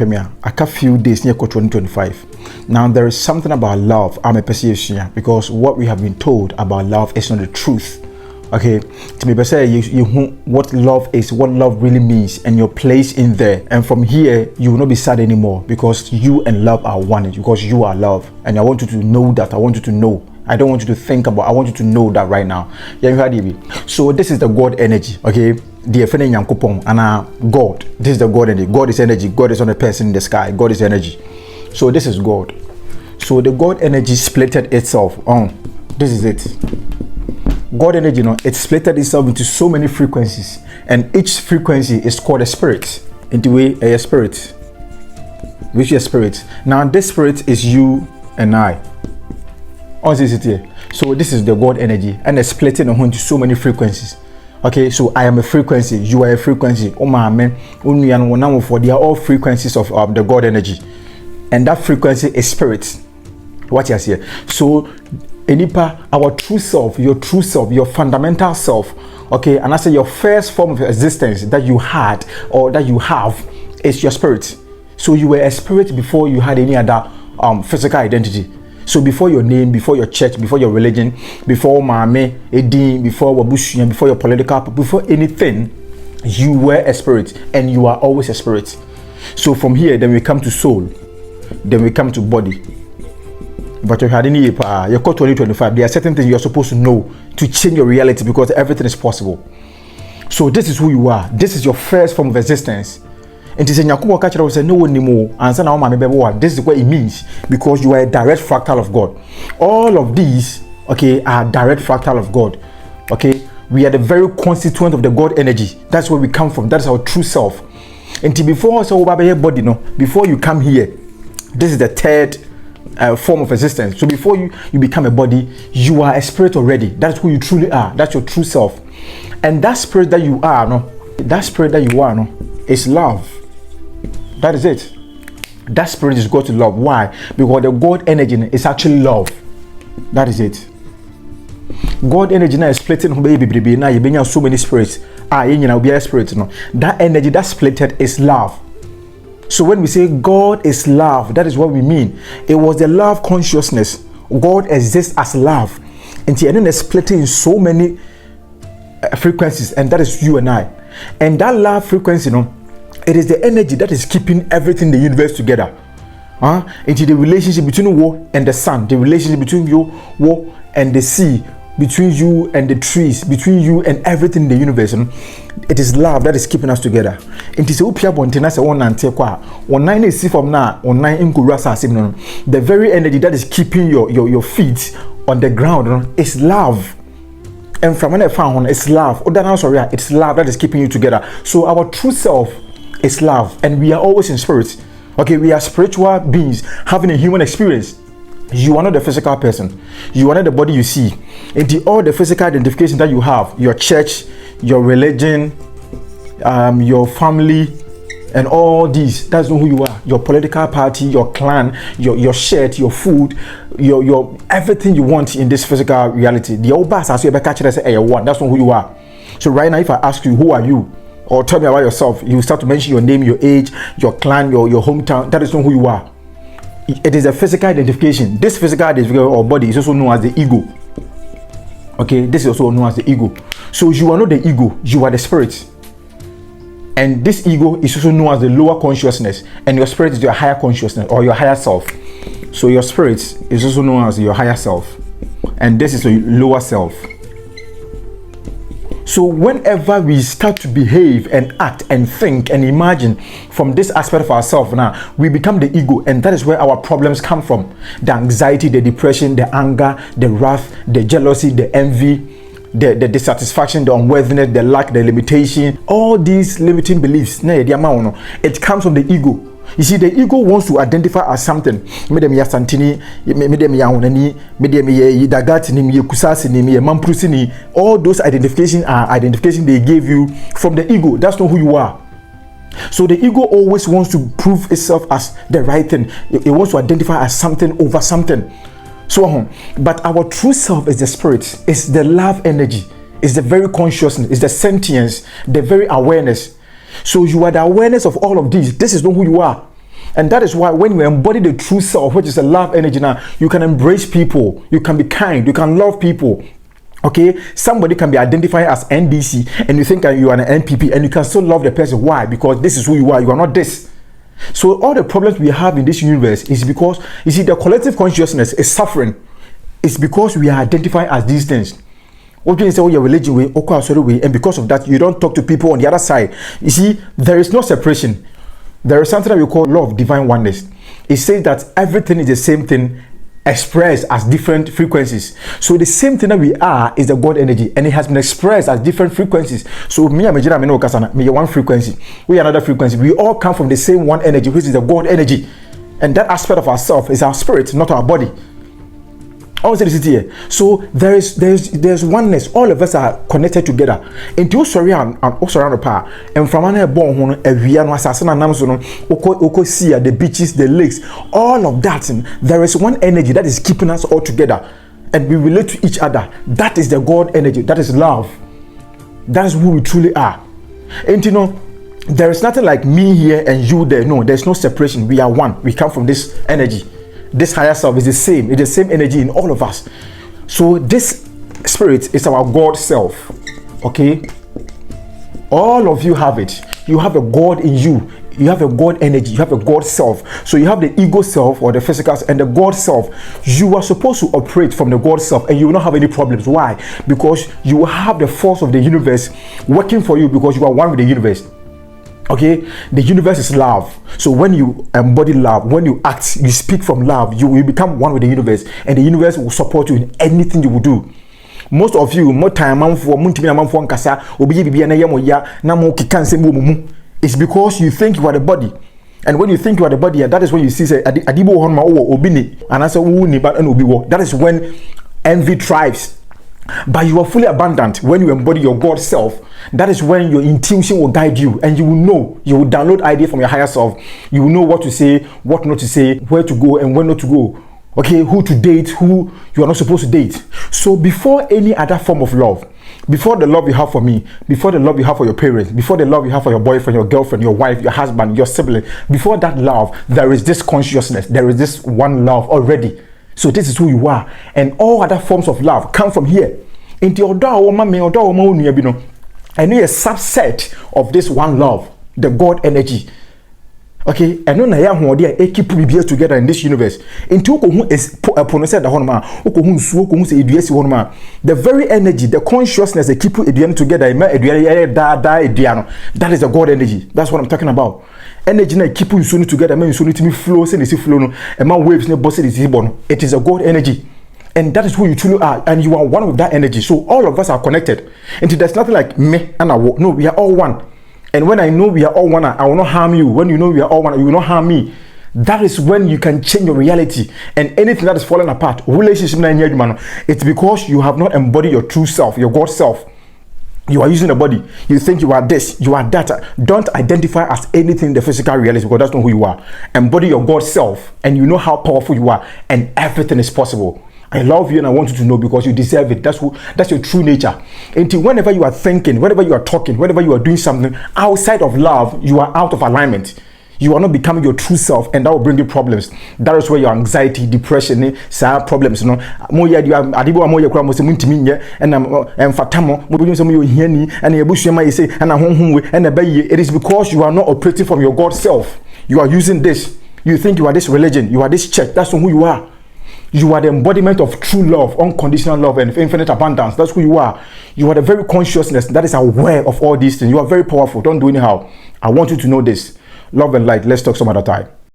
a few days near 2025. Now there is something about love I'm a perception because what we have been told about love is not the truth. Okay, to me, say you what love is, what love really means, and your place in there. And from here, you will not be sad anymore because you and love are one. Because you are love, and I want you to know that. I want you to know. I don't want you to think about. I want you to know that right now. Yeah, you heard it. So this is the God energy. Okay, the Efene Nyankopon and God. This is the God energy. God is energy. God is on a person in the sky. God is energy. So this is God. So the God energy splitted itself on. This is it. God energy, it splitted itself into so many frequencies, and each frequency is called a spirit. Into a spirit, which is a spirit. Now this spirit is you and I. So this is the God energy, and it's splitting into so many frequencies. Okay, so I am a frequency, you are a frequency. Oh my man, they are all frequencies of the God energy, and that frequency is spirit. What you see? So our true self, your fundamental self, okay, and I say your first form of existence that you had or that you have is your spirit. So you were a spirit before you had any other physical identity. So before your name, before your church, before your religion, before mame, edin, before wabushia, before your political, before anything, you were a spirit, and you are always a spirit. So from here, then we come to soul, then we come to body. But you had any you're called 2025. There are certain things you're supposed to know to change your reality because everything is possible. So this is who you are. This is your first form of existence. And this is Yakubu Kachara will say no one anymore. And this is what it means because you are a direct fractal of God. All of these, okay, are direct fractal of God. Okay, we are the very constituent of the God energy. That's where we come from. That is our true self. And before body, before you come here, this is the third form of existence. So before you become a body, you are a spirit already. That's who you truly are. That's your true self. And that spirit that you are, is love. That is it. That spirit is God to love. Why? Because the God energy is actually love. That is it. God energy now is splitting baby. Now you bring so many spirits. Be a spirit. That energy that splitted is love. So when we say God is love, that is what we mean. It was the love consciousness. God exists as love. And then it's splitting in so many frequencies, and that is you and I. And that love frequency, it is the energy that is keeping everything in the universe together. Into the relationship between war and the sun, the relationship between you, war and the sea, between you and the trees, between you and everything in the universe. It is love that is keeping us together. It is the very energy that is keeping your feet on the ground is love. And from when I found it's love. It's love that is keeping you together. So our true self is love, and we are always in spirit. Okay, we are spiritual beings having a human experience. You are not the physical person. You are not the body you see. All the physical identification that you have, your church, your religion, your family, and all these, that's not who you are. Your political party, your clan, your shirt, your food, your everything you want in this physical reality. The old bass as you ever catch it and say, hey, one, that's not who you are. So right now, if I ask you, who are you? Or tell me about yourself, you start to mention your name, your age, your clan, your hometown. That is not who you are. It is a physical identification. This physical identification or body is also known as the ego. Okay, this is also known as the ego. So you are not the ego, you are the spirit. And this ego is also known as the lower consciousness, and your spirit is your higher consciousness or your higher self. So your spirit is also known as your higher self, and this is your lower self. So whenever we start to behave and act and think and imagine from this aspect of ourselves, now we become the ego, and that is where our problems come from. The anxiety, the depression, the anger, the wrath, the jealousy, the envy, the dissatisfaction, the unworthiness, the lack, the limitation, all these limiting beliefs, it comes from the ego. You see, the ego wants to identify as something. All those identifications are identifications they gave you from the ego. That's not who you are. So the ego always wants to prove itself as the right thing. It wants to identify as something over something. So, but our true self is the spirit, it's the love energy, it's the very consciousness, it's the sentience, the very awareness. So you are the awareness of all of these. This is not who you are. And that is why when you embody the true self, which is a love energy now, you can embrace people, you can be kind, you can love people. Okay, somebody can be identified as NDC and you think you are an NPP and you can still love the person. Why? Because this is who you are not this. So all the problems we have in this universe is because, you see, the collective consciousness is suffering. It's because we are identified as these things. What you say, oh, your religion way, way, and because of that, you don't talk to people on the other side. You see, there is no separation. There is something that we call law of divine oneness. It says that everything is the same thing, expressed as different frequencies. So the same thing that we are is the God energy, and it has been expressed as different frequencies. So me and Majina, me no kasana, me one frequency, we another frequency. We all come from the same one energy, which is the God energy, and that aspect of ourselves is our spirit, not our body. Here. So there's oneness. All of us are connected together. Into surround the power. And from an born a assassin and Namson, the beaches, the lakes, all of that. There is one energy that is keeping us all together. And we relate to each other. That is the God energy. That is love. That is who we truly are. And you know, there is nothing like me here and you there. No, there's no separation. We are one. We come from this energy. This higher self is the same. It's the same energy in all of us. So this spirit is our God self. Okay? All of you have it. You have a God in you. You have a God energy. You have a God self. So you have the ego self or the physical and the God self. You are supposed to operate from the God self and you will not have any problems. Why? Because you have the force of the universe working for you because you are one with the universe. Okay, the universe is love. So when you embody love, when you act, you speak from love, you will become one with the universe, and the universe will support you in anything you will do. Most of you, more time, it's because you think you are the body. And when you think you are the body, that is when you see say that is when envy thrives. But you are fully abundant when you embody your God self. That is when your intuition will guide you, and you will know, you will download idea from your higher self. You will know what to say, what not to say, where to go and when not to go. Okay, who to date, who you are not supposed to date. So before any other form of love, before the love you have for me, before the love you have for your parents, before the love you have for your boyfriend, your girlfriend, your wife, your husband, your sibling, before that love, there is this consciousness, there is this one love already. So this is who you are, and all other forms of love come from here. Into your door, and a subset of this one love, the God energy. Okay, and no na ho dey e keep people together in this universe. Into who is pronounce the honma, who say eduasi honma. The very energy, the consciousness that keep people together, that is the God energy. That's what I'm talking about. Energy na keep you together, man you to me flow, say this flow no, and man waves no boss this bono. It is a God energy. And that is who you truly are, and you are one with that energy. So all of us are connected. And there's nothing like me and I. No, we are all one. And when I know we are all one, I will not harm you. When you know we are all one, you will not harm me. That is when you can change your reality. And anything that is falling apart, relationship, it's because you have not embodied your true self, your God self. You are using the body. You think you are this, you are that. Don't identify as anything in the physical reality because that's not who you are. Embody your God self, and you know how powerful you are, and everything is possible. I love you and I want you to know because you deserve it. That's your true nature. Until whenever you are thinking, whenever you are talking, whenever you are doing something outside of love, you are out of alignment. You are not becoming your true self, and that will bring you problems. That is where your anxiety, depression, problems, you know. It is because you are not operating from your God self. You are using this. You think you are this religion, you are this church. That's not who you are. You are the embodiment of true love, unconditional love, and infinite abundance. That's who you are. You are the very consciousness that is aware of all these things. You are very powerful. Don't do anyhow. I want you to know this. Love and light. Let's talk some other time.